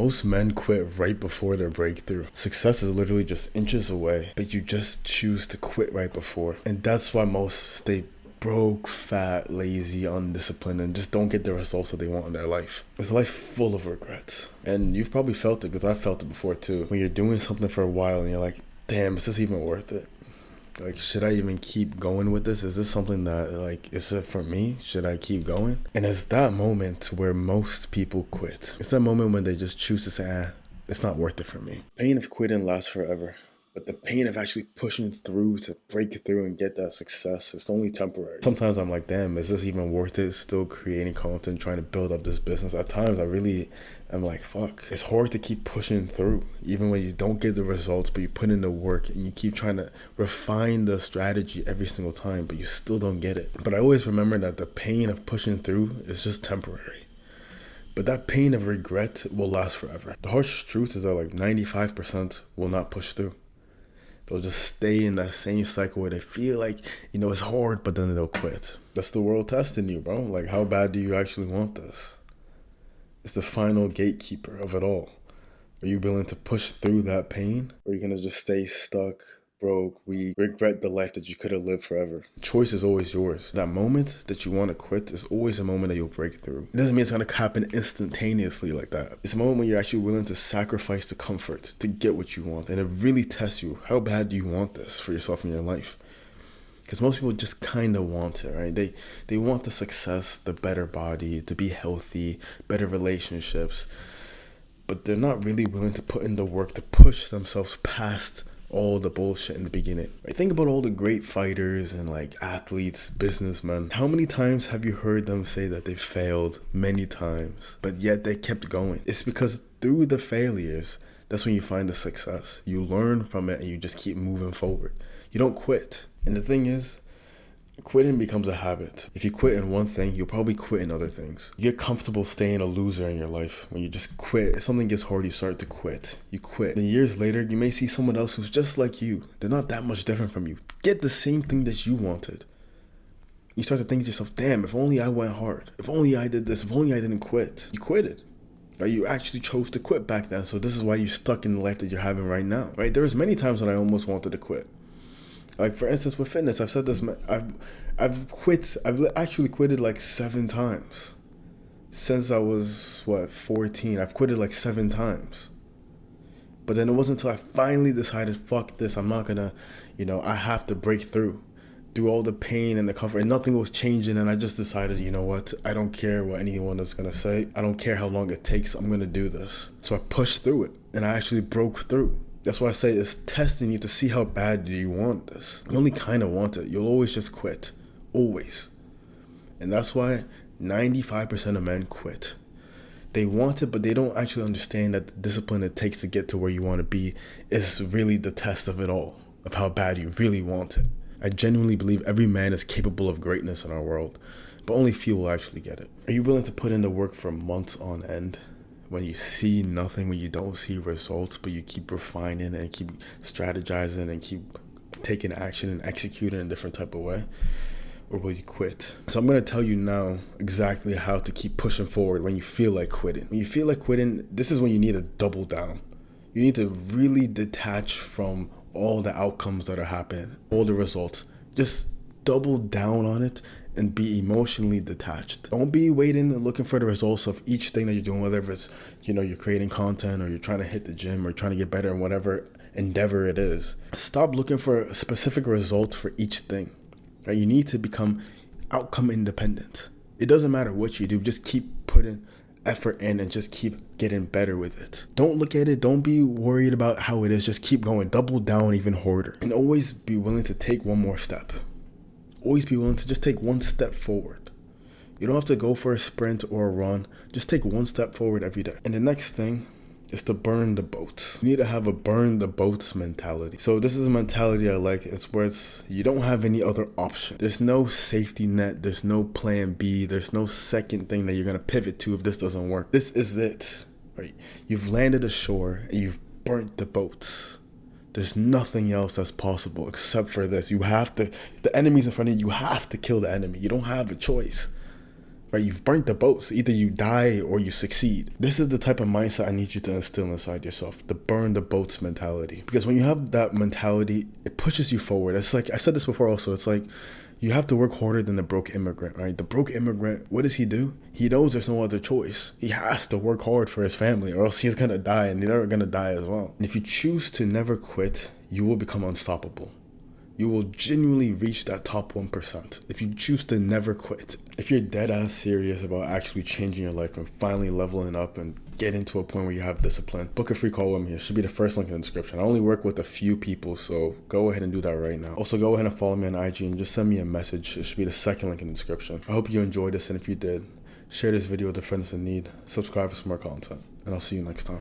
Most men quit right before their breakthrough. Success is literally just inches away, but you just choose to quit right before. And that's why most stay broke, fat, lazy, undisciplined, and just don't get the results that they want in their life. It's a life full of regrets. And you've probably felt it, because I felt it before too. When you're doing something for a while and you're like, damn, is this even worth it? Like, should I even keep going with this? Is this something that, like, is it for me? Should I keep going? And it's that moment where most people quit. It's that moment when they just choose to say, it's not worth it for me. Pain of quitting lasts forever. But the pain of actually pushing through to break through and get that success, it's only temporary. Sometimes I'm like, damn, is this even worth it? Still creating content, trying to build up this business. At times I'm like, fuck. It's hard to keep pushing through, even when you don't get the results, but you put in the work and you keep trying to refine the strategy every single time, but you still don't get it. But I always remember that the pain of pushing through is just temporary. But that pain of regret will last forever. The harsh truth is that like 95% will not push through. They'll just stay in that same cycle where they feel like, it's hard, but then they'll quit. That's the world testing you, bro. Like, how bad do you actually want this? It's the final gatekeeper of it all. Are you willing to push through that pain? Or are you going to just stay stuck, broke, weak, regret the life that you could have lived forever? The choice is always yours. That moment that you want to quit is always a moment that you'll break through. It doesn't mean it's going to happen instantaneously like that. It's a moment when you're actually willing to sacrifice the comfort to get what you want. And it really tests you. How bad do you want this for yourself in your life? Because most people just kind of want it, right? They want the success, the better body, to be healthy, better relationships. But they're not really willing to put in the work to push themselves past all the bullshit in the beginning. Right? Think about all the great fighters and like athletes, businessmen. How many times have you heard them say that they failed? Many times. But yet they kept going. It's because through the failures, that's when you find the success. You learn from it and you just keep moving forward. You don't quit. And the thing is, quitting becomes a habit. If you quit in one thing, you'll probably quit in other things. You get comfortable staying a loser in your life. When you just quit, if something gets hard, you start to quit. You quit. Then years later, you may see someone else who's just like you. They're not that much different from you. Get the same thing that you wanted. You start to think to yourself, damn, if only I went hard. If only I did this. If only I didn't quit. You quitted. Right? You actually chose to quit back then. So this is why you're stuck in the life that you're having right now. Right? There was many times when I almost wanted to quit. Like, for instance, with fitness, I've said this, I've actually quitted like 7 times. Since I was, 14, I've quitted like 7 times. But then it wasn't until I finally decided, fuck this, I'm not gonna, I have to break through all the pain and the comfort, and nothing was changing, and I just decided, you know what, I don't care what anyone is gonna say, I don't care how long it takes, I'm gonna do this. So I pushed through it, and I actually broke through. That's why I say it's testing you to see how bad do you want this. You only kind of want it. You'll always just quit. Always. And that's why 95% of men quit. They want it, but they don't actually understand that the discipline it takes to get to where you want to be is really the test of it all, of how bad you really want it. I genuinely believe every man is capable of greatness in our world, but only few will actually get it. Are you willing to put in the work for months on end? When you see nothing, when you don't see results, but you keep refining and keep strategizing and keep taking action and executing in a different type of way? Or will you quit? So I'm going to tell you now exactly how to keep pushing forward when you feel like quitting. When you feel like quitting, this is when you need to double down. You need to really detach from all the outcomes that are happening, all the results. Just double down on it and be emotionally detached. Don't be waiting and looking for the results of each thing that you're doing, whether it's, you're creating content or you're trying to hit the gym or trying to get better in whatever endeavor it is. Stop looking for a specific result for each thing. Right? You need to become outcome independent. It doesn't matter what you do, just keep putting effort in and just keep getting better with it. Don't look at it, don't be worried about how it is, just keep going, double down even harder. And always be willing to take one more step. Always be willing to just take one step forward. You don't have to go for a sprint or a run. Just take one step forward every day. And the next thing is to burn the boats. You need to have a burn the boats mentality. So this is a mentality I like. It's where you don't have any other option. There's no safety net. There's no plan B. There's no second thing that you're going to pivot to if this doesn't work. This is it. Right? You've landed ashore and you've burnt the boats. There's nothing else that's possible except for this. You have to, the enemy's in front of you. You have to kill the enemy. You don't have a choice. right? You've burnt the boats. Either you die or you succeed. This is the type of mindset I need you to instill inside yourself, the burn the boats mentality. Because when you have that mentality, it pushes you forward. It's like, I've said this before also, it's like, you have to work harder than the broke immigrant, right? The broke immigrant, what does he do? He knows there's no other choice. He has to work hard for his family or else he's gonna die, and they're gonna die as well. And if you choose to never quit, you will become unstoppable. You will genuinely reach that top 1% if you choose to never quit. If you're dead ass serious about actually changing your life and finally leveling up and getting to a point where you have discipline, book a free call with me. It should be the first link in the description. I only work with a few people, so go ahead and do that right now. Also, go ahead and follow me on IG and just send me a message. It should be the second link in the description. I hope you enjoyed this, and if you did, share this video with the friends in need. Subscribe for some more content, and I'll see you next time.